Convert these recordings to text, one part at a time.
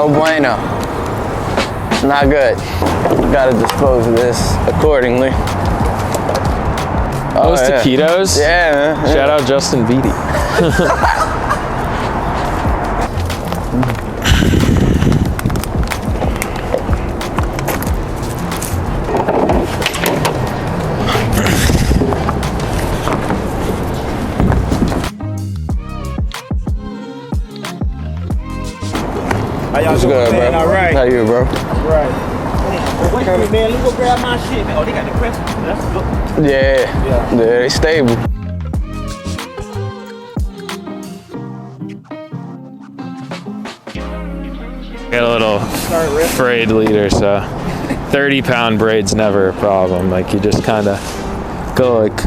No bueno. Not good. Gotta dispose of this accordingly. Those taquitos? Yeah, man. Shout out Justin Beatty. How y'all What's doing, good, man? bro? All right. How you, bro? All right. Wait a minute, man. Let me go grab my shit, man. Oh, they got the press. That's good. Yeah, they stable. Got a little frayed leader, so 30-pound braid's never a problem. Like, you just kind of go like,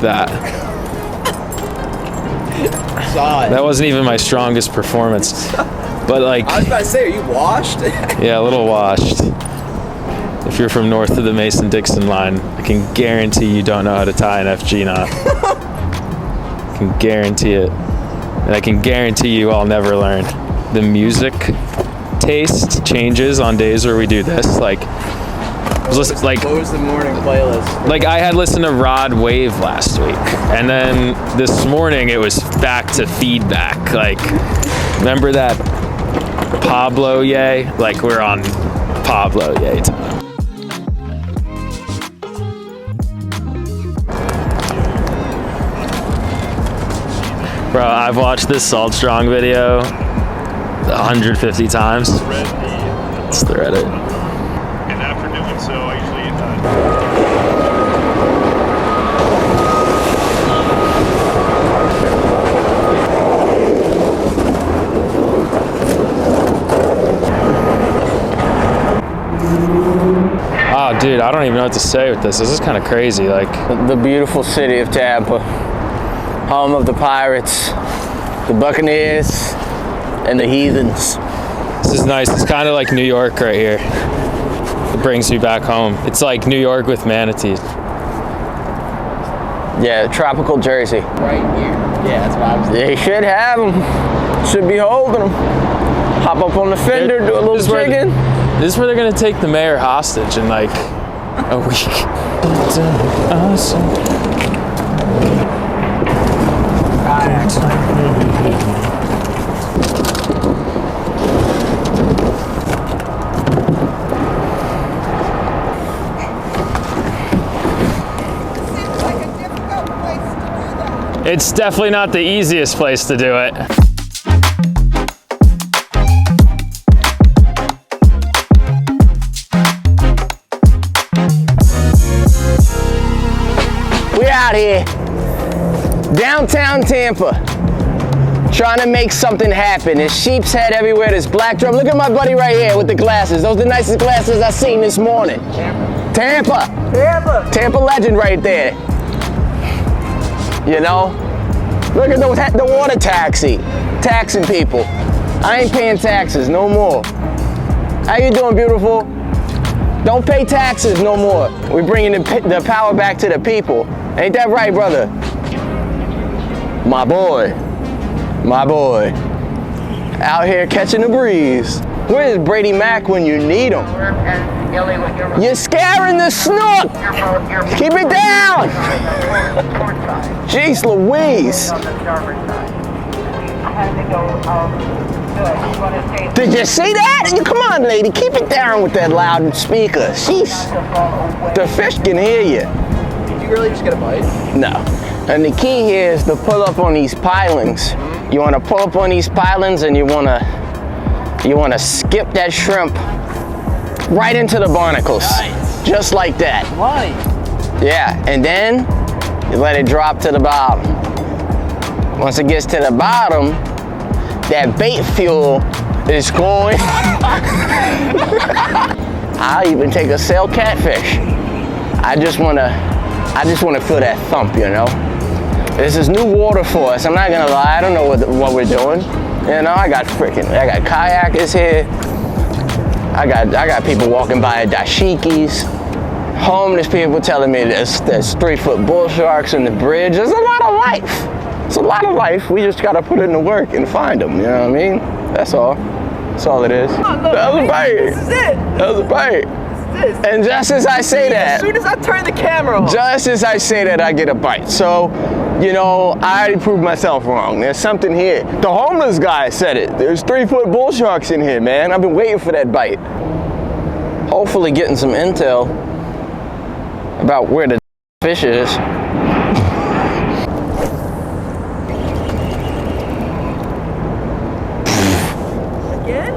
that. Saw it. That wasn't even my strongest performance, but like, I was about to say, are you washed? yeah, a little washed. If you're from north of the Mason-Dixon line, I can guarantee you don't know how to tie an FG knot. I can guarantee it. And I can guarantee you I'll never learn. The music taste changes on days where we do this. Like, what was the morning playlist? Like, I had listened to Rod Wave last week, and then this morning it was back to Feedback. Like, remember that Pablo Ye? Like, we're on Pablo Ye time. Bro, I've watched this Salt Strong video 150 times. It's the Reddit. And after doing so, I usually Oh, dude, I don't even know what to say with this. This is kind of crazy. Like, The beautiful city of Tampa, home of the Pirates, the Buccaneers, and the Heathens. this is nice. It's kind of like New York right here. It brings me back home. It's like New York with manatees. Yeah, tropical Jersey. Right here. Yeah, that's what I was They should have them. Should be holding them. Hop up on the fender, do a little This is where- jigging. This is where they're gonna take the mayor hostage in like a week. It's definitely not the easiest place to do it. We out here, downtown Tampa, trying to make something happen. There's sheep's head everywhere, there's black drum. Look at my buddy right here with the glasses. Those are the nicest glasses I seen this morning. Tampa. Tampa legend right there. You know? Look at the water taxi, taxing people. I ain't paying taxes no more. How you doing, beautiful? Don't pay taxes no more. We're bringing the power back to the people. Ain't that right, brother? My boy. My boy. Out here catching the breeze. Where's Brady Mac when you need him? You're scaring the snook. Keep it down. Jeez Louise. Did you see that? Come on, lady. Keep it down with that loud speaker. Sheesh. The fish can hear you. Did you really just get a bite? No. And the key here is to pull up on these pilings. You want to pull up on these pilings and you want to skip that shrimp right into the barnacles. Nice. Just like that. Why? Yeah, and then you let it drop to the bottom. Once it gets to the bottom, that bait fuel is going. I'll even take a sail catfish. I just wanna feel that thump, you know? This is new water for us. I'm not gonna lie, I don't know what we're doing. You know, I got kayakers here. I got people walking by at dashikis. Homeless people telling me there's 3-foot bull sharks in the bridge. There's a lot of life. It's a lot of life. We just gotta put in the work and find them. You know what I mean? That's all. That's all it is. Oh, look, That was a bite. this is it. That was a bite. This. And just as I say As that, soon as I turn the camera on. just as I say that, I get a bite. So, you know, I already proved myself wrong. There's something here. The homeless guy said it. There's 3-foot bull sharks in here, man. I've been waiting for that bite. Hopefully getting some intel about where the fish is. Again?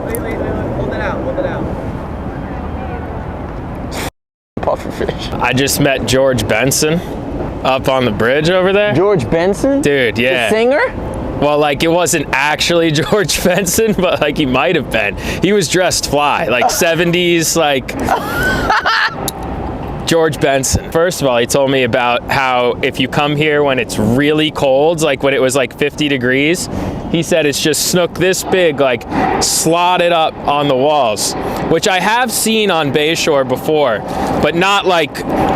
Wait, hold it out, hold it out. Pufferfish. I just met George Benson up on the bridge over there. George Benson? Dude, yeah. The singer? Well, like, it wasn't actually George Benson, but like he might have been. He was dressed fly, like 70s, like George Benson. First of all, he told me about how if you come here when it's really cold, like when it was like 50 degrees, he said it's just snook this big, like slotted up on the walls, which I have seen on Bayshore before, but not like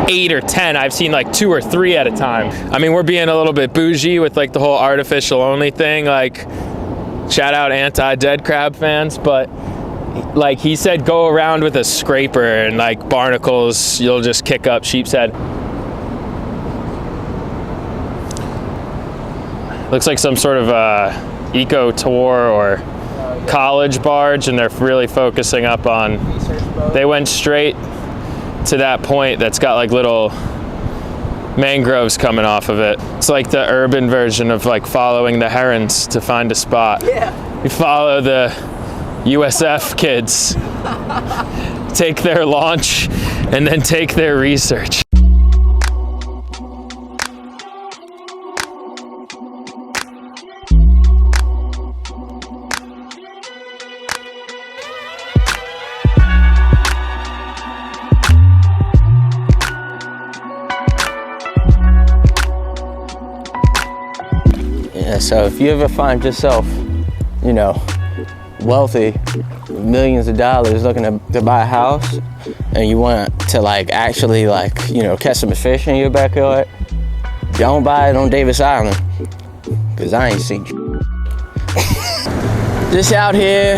8 or 10. I've seen like 2 or 3 at a time. I mean, we're being a little bit bougie with like the whole artificial only thing, like shout out anti-dead crab fans, but like he said, go around with a scraper and like barnacles, you'll just kick up sheep's head. Looks like some sort of eco tour or college barge, and they're really focusing up on, they went straight to that point that's got like little mangroves coming off of it. It's like the urban version of like following the herons to find a spot. Yeah. You follow the USF kids, take their launch, and then take their research. Yeah, so if you ever find yourself, you know, wealthy, millions of dollars looking to buy a house, and you want to like actually like, you know, catch some fish in your backyard, don't buy it on Davis Island, because I ain't seen you. Just out here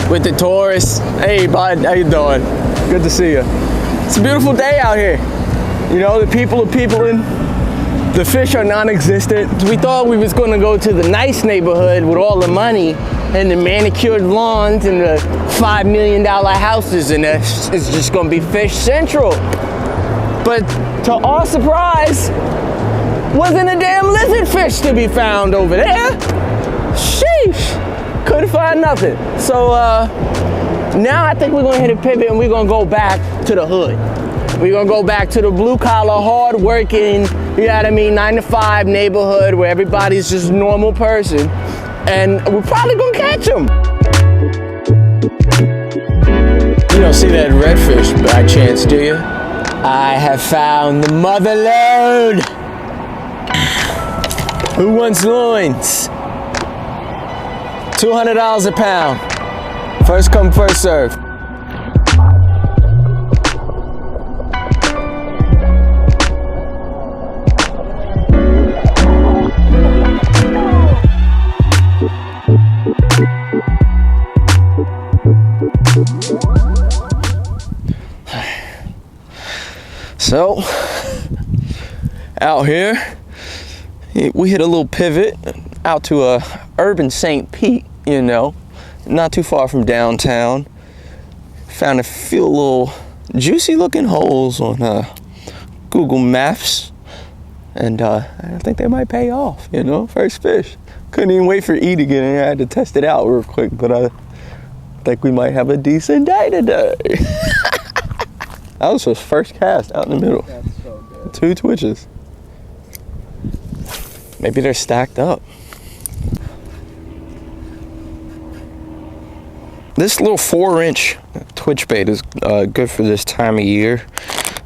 with the tourists. Hey bud, how you doing? Good to see you. It's a beautiful day out here. You know, the people are peopling. The fish are non-existent. We thought we was gonna go to the nice neighborhood with all the money and the manicured lawns and the $5 million houses, and it's just gonna be fish central. But to our surprise, wasn't a damn lizard fish to be found over there. Sheesh, couldn't find nothing. So now I think we're gonna hit a pivot and we're gonna go back to the hood. We're gonna go back to the blue collar, hard working, you know what I mean, 9 to 5 neighborhood where everybody's just a normal person. And we're probably gonna catch them. You don't see that redfish by chance, do you? I have found the mother lode. Who wants loins? $200 a pound. First come, first serve. So, out here, we hit a little pivot out to urban St. Pete, you know, not too far from downtown. Found a few little juicy looking holes on Google Maps, and I think they might pay off, you know, first fish. Couldn't even wait for E to get in here. I had to test it out real quick, but I think we might have a decent day today. That was his first cast out in the middle. That's so good. 2 twitches. Maybe they're stacked up. This little 4-inch twitch bait is good for this time of year.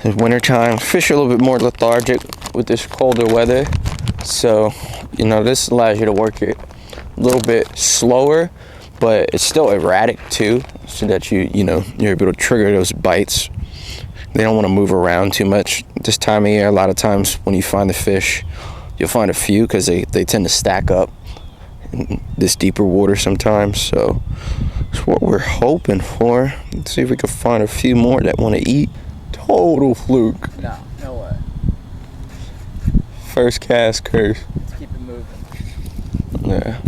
It's wintertime. Fish are a little bit more lethargic with this colder weather. So, you know, this allows you to work it a little bit slower, but it's still erratic too, so that you're able to trigger those bites They don't want to move around too much this time of year. A lot of times when you find the fish, you'll find a few because they tend to stack up in this deeper water sometimes. So that's what we're hoping for. Let's see if we can find a few more that want to eat. Total fluke. No way. First cast curse. Let's keep it moving. Yeah.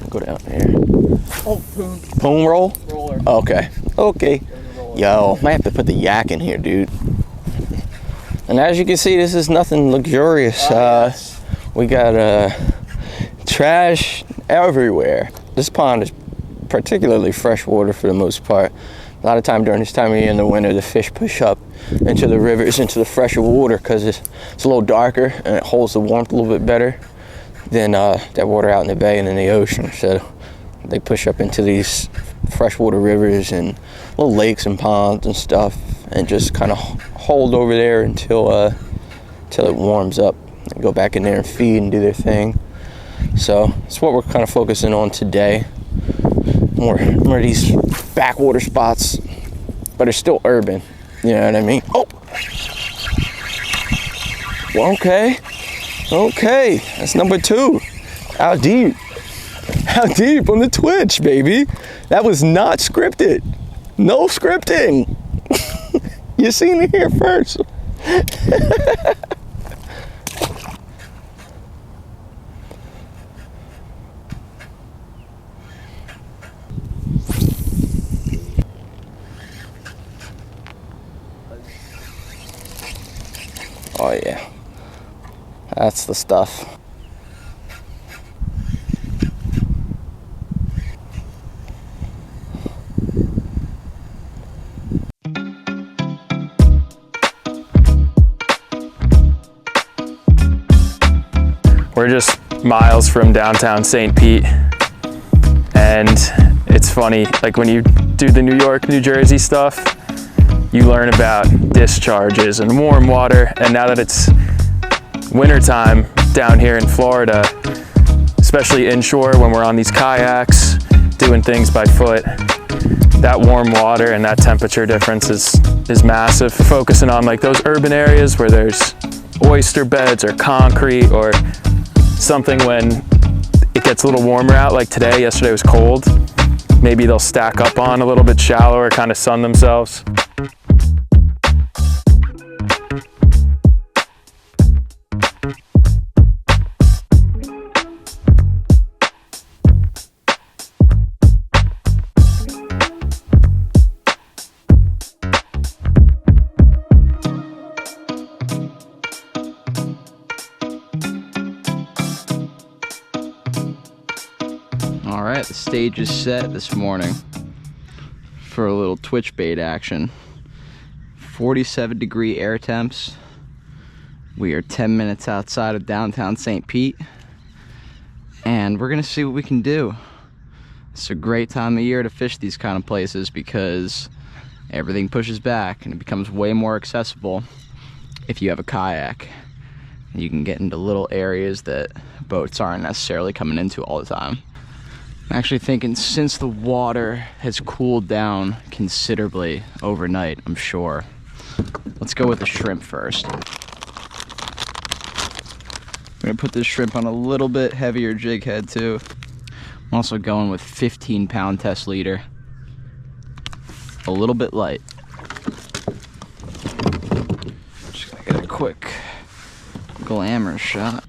Go down here. Oh, poon. Poon roll? Roller. Okay. Yo, might have to put the yak in here, dude. And as you can see, this is nothing luxurious. Yes. We got trash everywhere. This pond is particularly fresh water for the most part. A lot of time during this time of year in the winter, the fish push up into the rivers, into the fresher water, because it's a little darker and it holds the warmth a little bit better than that water out in the bay and in the ocean. So they push up into these freshwater rivers and little lakes and ponds and stuff, and just kind of hold over there until it warms up and go back in there and feed and do their thing. So that's what we're kind of focusing on today. More of these backwater spots, but it's still urban. You know what I mean? Oh, well, okay, that's number 2. How deep on the Twitch, baby. That was not scripted. No scripting. You seen it here first. Oh yeah, that's the stuff. We're just miles from downtown St. Pete, and it's funny, like when you do the New York, New Jersey stuff, you learn about discharges and warm water, and now that it's wintertime down here in Florida, especially inshore when we're on these kayaks, doing things by foot, that warm water and that temperature difference is massive. Focusing on like those urban areas where there's oyster beds or concrete or something, when it gets a little warmer out, like today, yesterday was cold, maybe they'll stack up on a little bit shallower, kind of sun themselves. All right, the stage is set this morning for a little twitch bait action. 47-degree air temps. We are 10 minutes outside of downtown St. Pete, and we're gonna see what we can do. It's a great time of year to fish these kind of places because everything pushes back and it becomes way more accessible if you have a kayak. You can get into little areas that boats aren't necessarily coming into all the time. I'm actually thinking, since the water has cooled down considerably overnight, I'm sure. Let's go with the shrimp first. I'm gonna put this shrimp on a little bit heavier jig head too. I'm also going with 15-pound test leader. A little bit light. Just gonna get a quick glamour shot.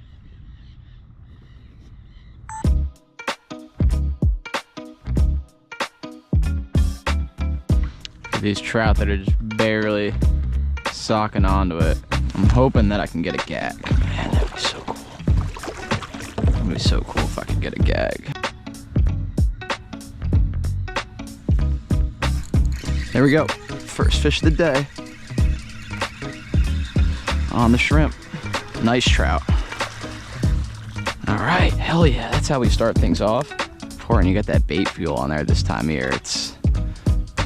These trout that are just barely socking onto it. I'm hoping that I can get a gag. Man, that'd be so cool. That'd be so cool if I could get a gag. There we go. First fish of the day. On the shrimp. Nice trout. All right, hell yeah. That's how we start things off. Pouring, you got that bait fuel on there this time of year. It's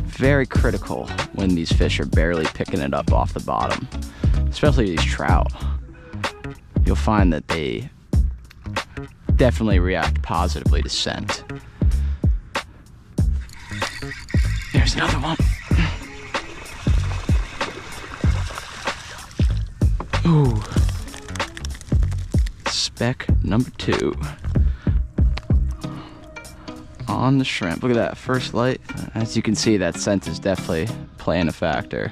very critical when these fish are barely picking it up off the bottom, especially these trout. You'll find that they definitely react positively to scent. There's another one. Ooh. Speck number 2. On the shrimp. Look at that first light. As you can see, that scent is definitely playing a factor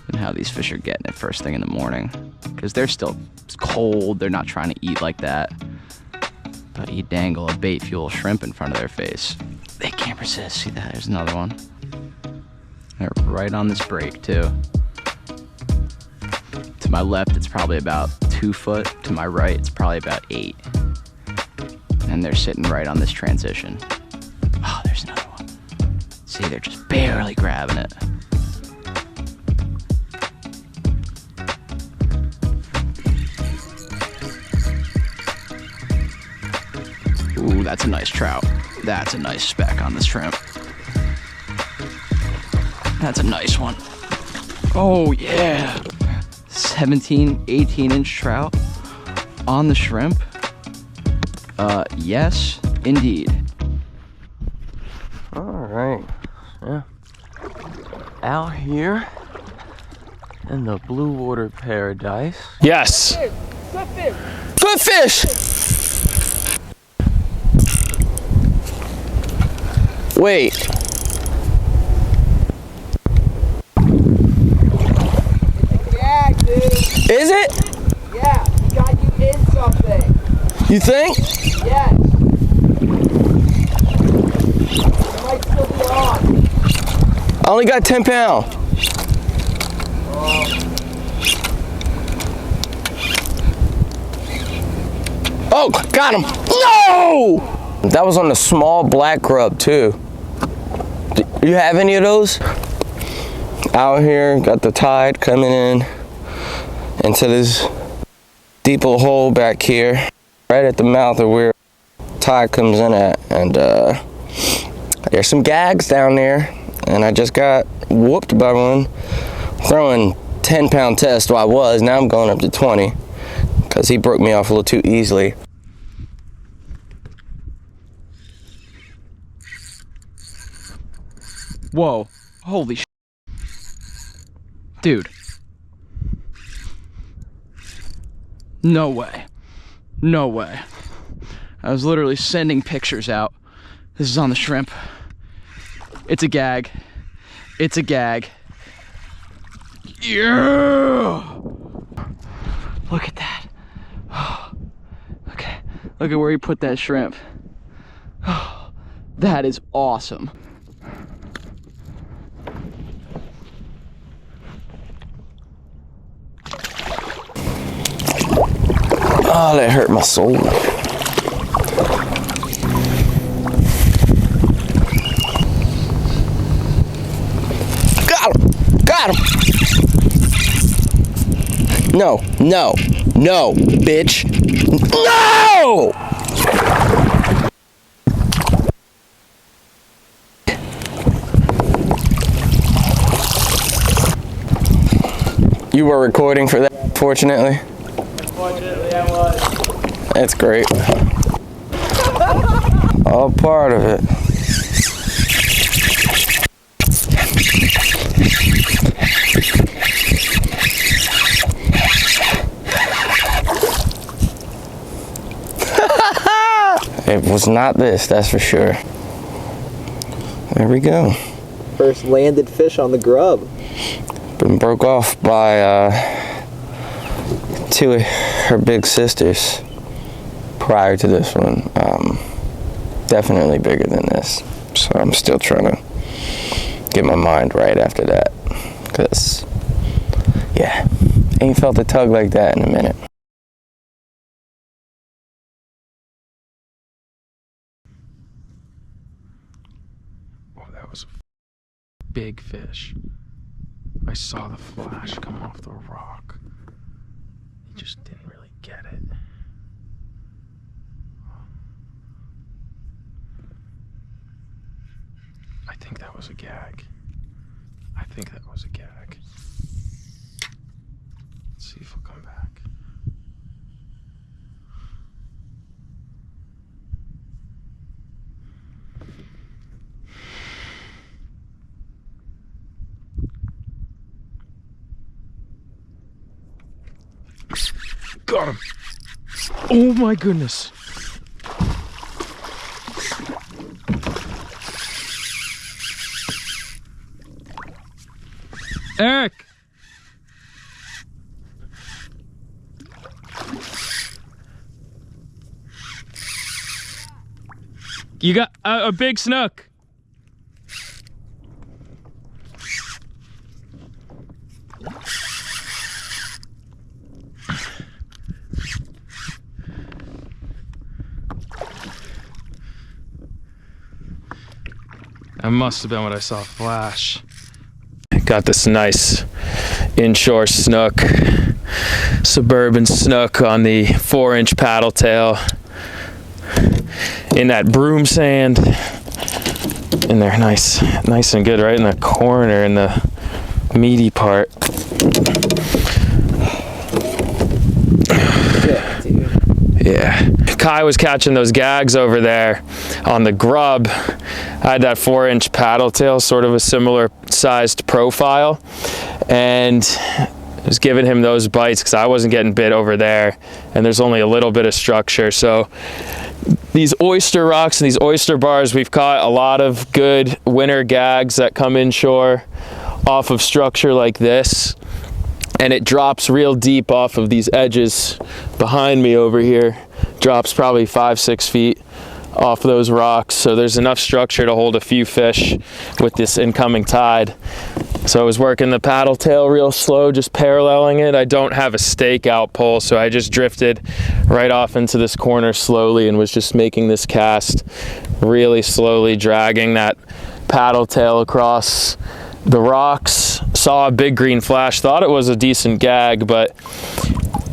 in how these fish are getting it first thing in the morning. Because they're still cold, they're not trying to eat like that. But you dangle a bait fuel shrimp in front of their face, they can't resist. See that? There's another one. They're right on this break too. To my left, it's probably about 2 foot. To my right, it's probably about 8. And they're sitting right on this transition. Oh, there's another one. See, they're just barely grabbing it. Ooh, that's a nice trout. That's a nice speck on this shrimp. That's a nice one. Oh, yeah. 17, 18-inch trout on the shrimp. Yes, indeed. All right, yeah. Out here in the blue water paradise. Yes. Good fish! Wait. Yeah, dude. Is it? Yeah, he got you in something. You think? Yes. It might still be on. I only got 10 pounds. Oh, got him. No! That was on the small black grub too. Do you have any of those? Out here, got the tide coming in into this deep little hole back here, right at the mouth of where tide comes in at. And there's some gags down there, and I just got whooped by one throwing 10-pound test. Well, I was. Now I'm going up to 20 because he broke me off a little too easily. Whoa. Holy sh**. Dude. No way. No way. I was literally sending pictures out. This is on the shrimp. It's a gag. It's a gag. Yeah! Look at that. Okay. Look at where he put that shrimp. That is awesome. Oh, that hurt my soul. Got him! Got him! No, no, no, bitch. No! You were recording for that, fortunately. Unfortunately, I was. That's great. All part of it. It was not this, that's for sure. There we go. First landed fish on the grub. Been broke off by two of her big sisters prior to this one. Definitely bigger than this. So I'm still trying to get my mind right after that. Because, yeah, ain't felt a tug like that in a minute. Oh, that was a big fish. I saw the flash come off the rock. He just didn't really get it. I think that was a gag. I think that was a gag. Let's see if he'll come back. Got him. Oh my goodness. Eric. You got a big snook. That must have been what I saw flash. Got this nice inshore snook, suburban snook on the 4-inch paddle tail in that broom sand. And they're nice and good right in the corner in the meaty part. Yeah. Kai was catching those gags over there on the grub. I had that 4-inch paddle tail, sort of a similar sized profile, and I was giving him those bites because I wasn't getting bit over there, and there's only a little bit of structure. So these oyster rocks and these oyster bars, we've caught a lot of good winter gags that come inshore off of structure like this, and it drops real deep off of these edges behind me over here. Drops probably 5-6 feet off those rocks, so there's enough structure to hold a few fish with this incoming tide. So I was working the paddle tail real slow, just paralleling it. I don't have a stake out pole, so I just drifted right off into this corner slowly and was just making this cast really slowly, dragging that paddle tail across the rocks. Saw a big green flash, thought it was a decent gag, but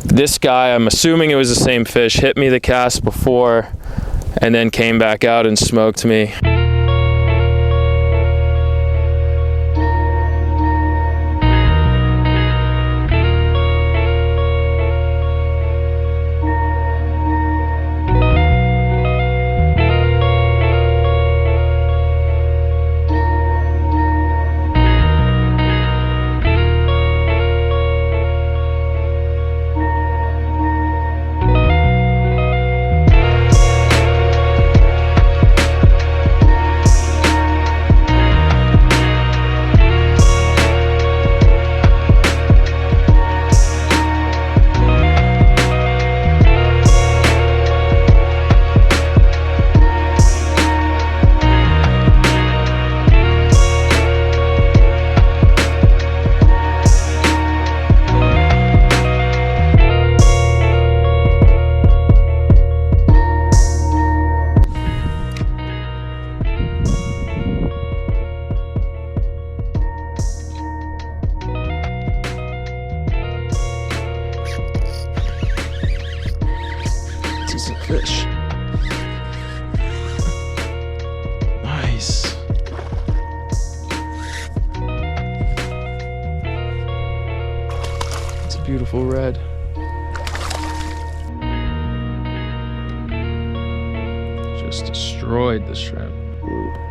this guy, I'm assuming it was the same fish, hit me the cast before and then came back out and smoked me. Decent fish. Nice. It's a beautiful red. Just destroyed the shrimp. Ooh.